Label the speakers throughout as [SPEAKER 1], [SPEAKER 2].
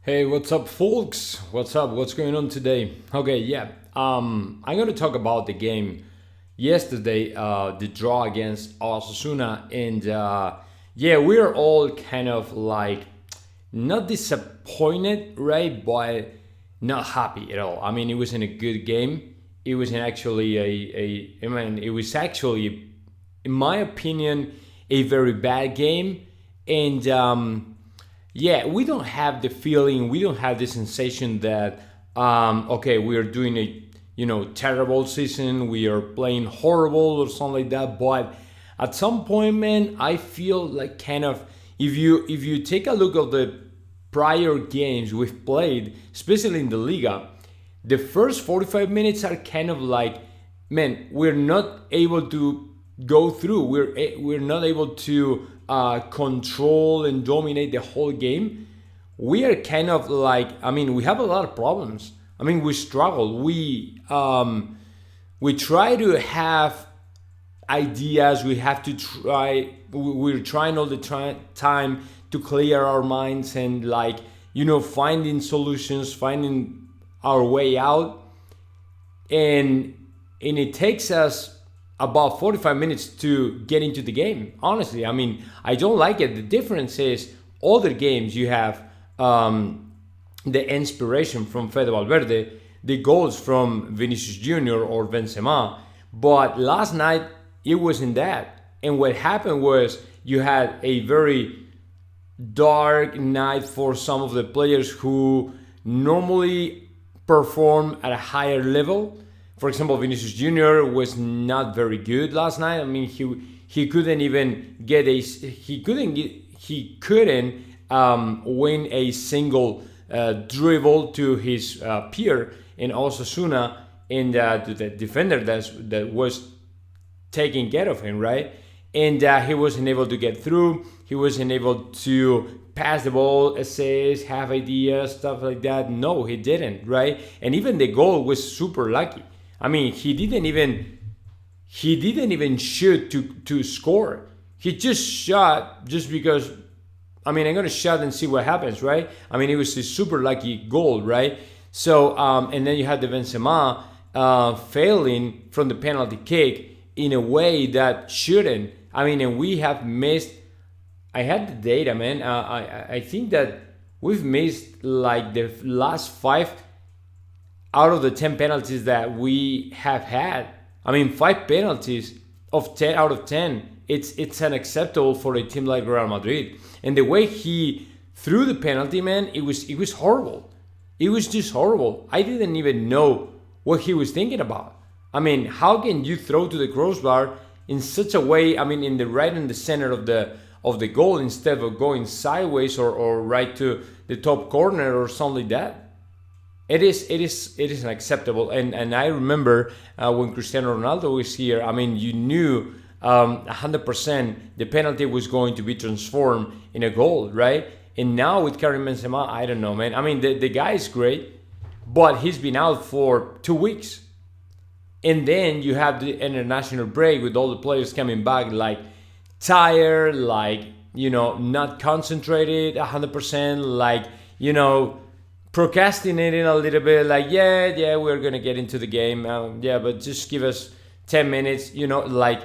[SPEAKER 1] Hey, what's up, folks? What's up? What's going on today? Okay, yeah. I'm gonna talk about the game yesterday, the draw against Osasuna, and yeah, we're all kind of like not disappointed, right? But not happy at all. I mean, it wasn't a good game. It wasn't actually I mean, it was actually, in my opinion, a very bad game, and yeah, we don't have the feeling, we don't have the sensation that okay, we are doing a terrible season, we are playing horrible or something like that. But at some point, man, I feel like kind of, if you take a look at the prior games we've played, especially in the Liga, the first 45 minutes are kind of like, man, we're not able to go through. We're not able to control and dominate the whole game. We are kind of like, I mean, we have a lot of problems. I mean, we struggle. We try to have ideas. We have to try. We're trying all the time to clear our minds and like finding solutions, finding our way out, and it takes us about 45 minutes to get into the game. Honestly, I mean, I don't like it. The difference is other games you have the inspiration from Fede Valverde, the goals from Vinicius Jr. or Benzema, but last night it wasn't that. And what happened was you had a very dark night for some of the players who normally perform at a higher level. For example, Vinicius Jr. was not very good last night. I mean, he couldn't even get a he couldn't win a single dribble to his peer in Osasuna, and to the defender that was taking care of him, right? And he wasn't able to get through. He wasn't able to pass the ball, assist, have ideas, stuff like that. No, he didn't, right? And even the goal was super lucky. I mean, he didn't even shoot to score. He just shot just because. I mean, I'm gonna shot and see what happens, right? I mean, it was a super lucky goal, right? So, and then you had the Benzema failing from the penalty kick in a way that shouldn't. I mean, and we have missed. I had the data, man. I think that we've missed like the last 5 out of the 10 penalties that we have had. I mean, 5 penalties of 10 out of 10. It's unacceptable for a team like Real Madrid. And the way he threw the penalty, man, it was horrible. It was just horrible. I didn't even know what he was thinking about. I mean, how can you throw to the crossbar in such a way? I mean, in the center of the goal instead of going sideways or right to the top corner or something like that. It is unacceptable. And I remember when Cristiano Ronaldo was here. I mean, you knew 100% the penalty was going to be transformed in a goal, right? And now with Karim Benzema, I don't know, man. I mean, the guy is great, but he's been out for 2 weeks. And then you have the international break with all the players coming back, like tired, like, not concentrated 100%, like, procrastinating a little bit, like, yeah, we're going to get into the game. Yeah, but just give us 10 minutes, like,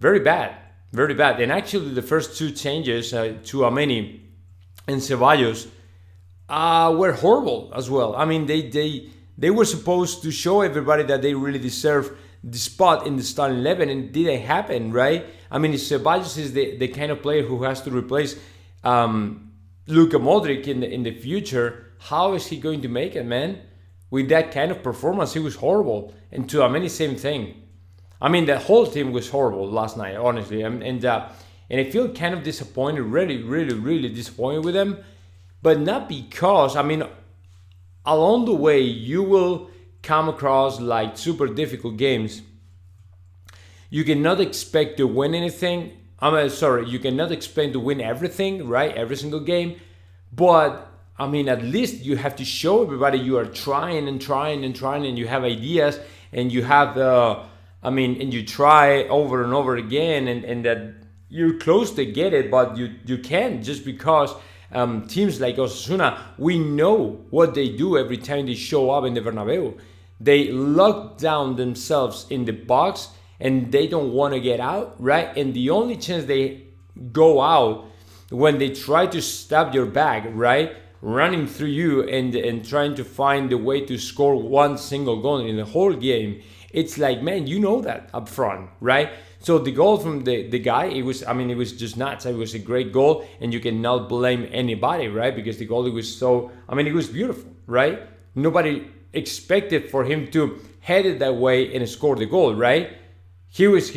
[SPEAKER 1] very bad, very bad. And actually, the first two changes to Ameni and Ceballos were horrible as well. I mean, they were supposed to show everybody that they really deserve the spot in the starting 11, and it didn't happen, right? I mean, Ceballos is the kind of player who has to replace Luka Modric in the future. How is he going to make it, man? With that kind of performance, he was horrible. And to Ameni, same thing. I mean, the whole team was horrible last night, honestly. And I feel kind of disappointed, really, really, really disappointed with them. But not because, I mean, along the way, you will come across like super difficult games. You cannot expect to win anything. You cannot expect to win everything, right? Every single game. But, I mean, at least you have to show everybody you are trying and trying and trying, and you have ideas, and you have and you try over and over again, and that you're close to get it, but you can't, just because teams like Osasuna, we know what they do every time they show up in the Bernabeu. They lock down themselves in the box and they don't want to get out, right? And the only chance they go out when they try to stab your back, right? Running through you and trying to find the way to score one single goal in the whole game. It's like, man, you know that up front, right? So the goal from the guy, it was just nuts. It was a great goal, and you cannot blame anybody, right? Because the goal, it was beautiful, right? Nobody expected for him to head it that way and score the goal, right? He was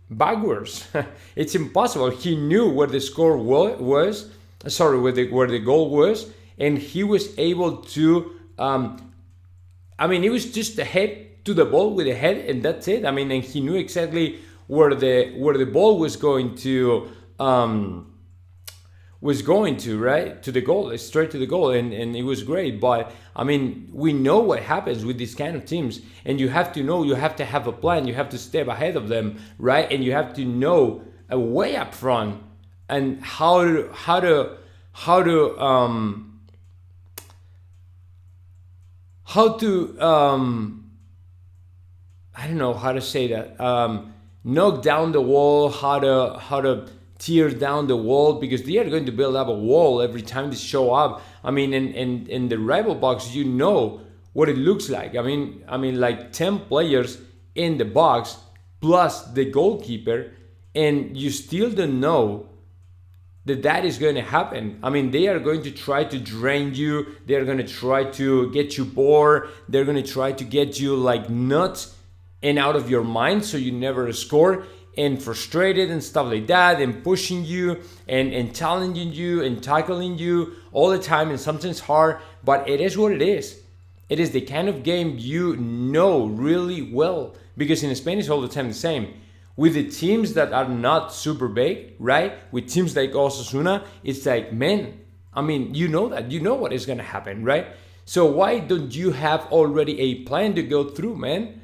[SPEAKER 1] backwards. It's impossible. He knew where the score was. Where the goal was, and he was able to. It was just a head to the ball with a head, and that's it. And he knew exactly where the ball was going to, right, to the goal, straight to the goal, and it was great. But we know what happens with these kind of teams, and you have to know, you have to have a plan, you have to step ahead of them, right, and you have to know a way up front. And how to I don't know how to say that, knock down the wall, how to tear down the wall, because they are going to build up a wall every time they show up. In the rival box, you know what it looks like. Like 10 players in the box plus the goalkeeper, and you still don't know that is going to happen. They are going to try to drain you. They're going to try to get you bored. They're going to try to get you like nuts and out of your mind, so you never score, and frustrated and stuff like that, and pushing you and challenging you and tackling you all the time, and sometimes hard, but it is what it is. It is the kind of game you know really well, because in Spain it's all the time the same. With the teams that are not super big, right? With teams like Osasuna, it's like, man, you know that. You know what is going to happen, right? So why don't you have already a plan to go through, man?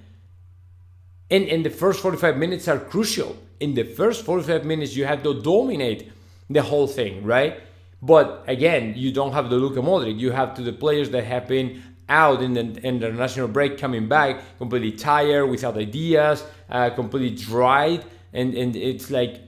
[SPEAKER 1] And the first 45 minutes are crucial. In the first 45 minutes, you have to dominate the whole thing, right? But again, you don't have the Luka Modric. You have the players that have been out in the international break, coming back completely tired, without ideas, completely dried, and it's like,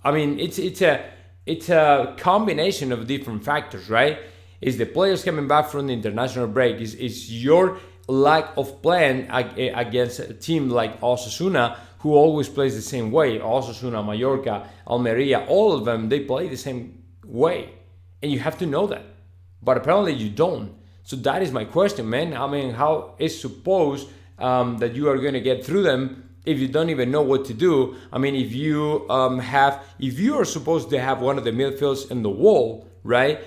[SPEAKER 1] it's a combination of different factors, right? Is the players coming back from the international break? Is your lack of plan against a team like Osasuna, who always plays the same way? Osasuna, Mallorca, Almeria, all of them, they play the same way, and you have to know that. But apparently you don't. So that is my question, man. How is supposed that you are going to get through them if you don't even know what to do? If you are supposed to have one of the midfields in the wall, right?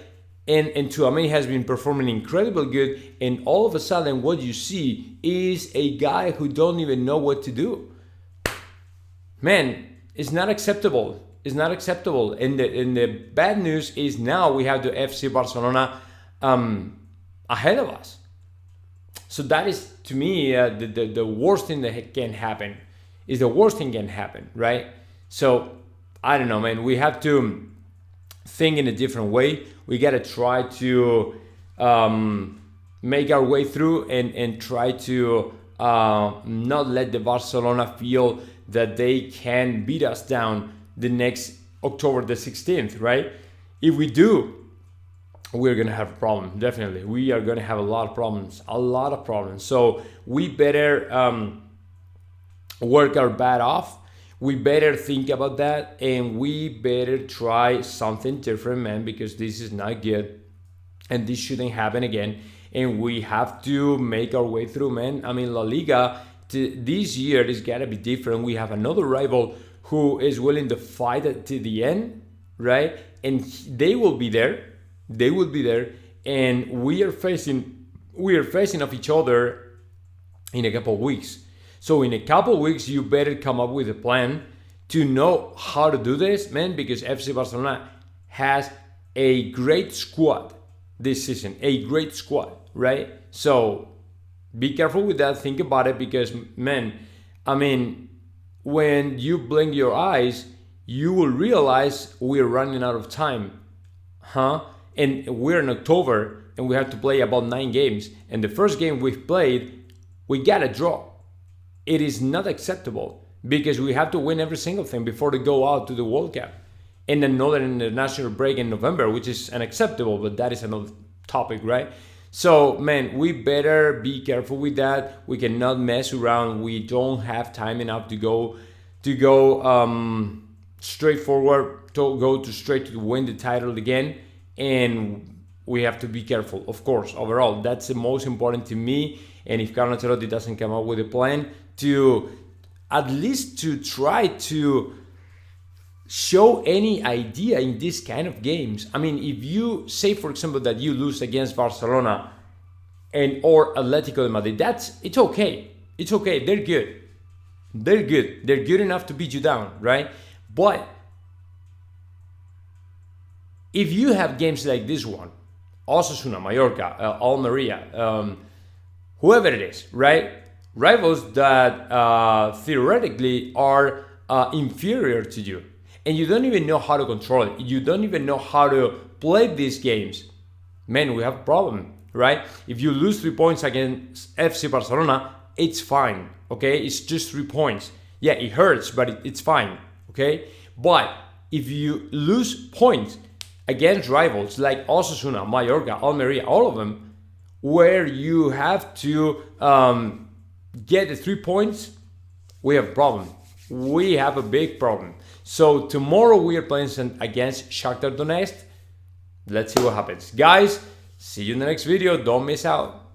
[SPEAKER 1] And Tchouaméni has been performing incredibly good, and all of a sudden what you see is a guy who don't even know what to do. Man, it's not acceptable. It's not acceptable. And the bad news is now we have the FC Barcelona ahead of us. So that is, to me, the worst thing that can happen. Is the worst thing can happen, right? So I don't know, man. We have to think in a different way. We gotta try to make our way through and try to not let the Barcelona feel that they can beat us down the next October the 16th, right? If we do, we're going to have a problem. Definitely. We are going to have a lot of problems. So we better work our butt off. We better think about that, and we better try something different, man, because this is not good and this shouldn't happen again. And we have to make our way through, man. La Liga this year is got to be different. We have another rival who is willing to fight to the end, right? And they will be there. And we are facing off each other in a couple of weeks. So in a couple of weeks, you better come up with a plan to know how to do this, man, because FC Barcelona has a great squad this season, right? So be careful with that. Think about it, because, man, when you blink your eyes, you will realize we're running out of time. huh? And we're in October and we have to play about 9 games. And the first game we've played, we got a draw. It is not acceptable because we have to win every single thing before they go out to the World Cup. And another international break in November, which is unacceptable, but that is another topic, right? So, man, we better be careful with that. We cannot mess around. We don't have time enough to go straight forward, to go to straight to win the title again. And we have to be careful, of course, overall. That's the most important to me. And if Carlo Ancelotti doesn't come up with a plan to at least to try to show any idea in this kind of games. I mean, if you say, for example, that you lose against Barcelona and or Atletico de Madrid, it's okay. It's okay. They're good. They're good. They're good enough to beat you down, right? But if you have games like this one, Osasuna, Mallorca, Almeria, whoever it is, right? Rivals that theoretically are inferior to you. And you don't even know how to control it. You don't even know how to play these games. Man, we have a problem, right? If you lose 3 points against FC Barcelona, it's fine, okay? It's just 3 points. Yeah, it hurts, but it's fine, okay? But if you lose points against rivals like Osasuna, Mallorca, Almeria, all of them, where you have to get the 3 points, we have a problem. We have a big problem. So tomorrow we are playing against Shakhtar Donetsk. Let's see what happens. Guys, see you in the next video. Don't miss out.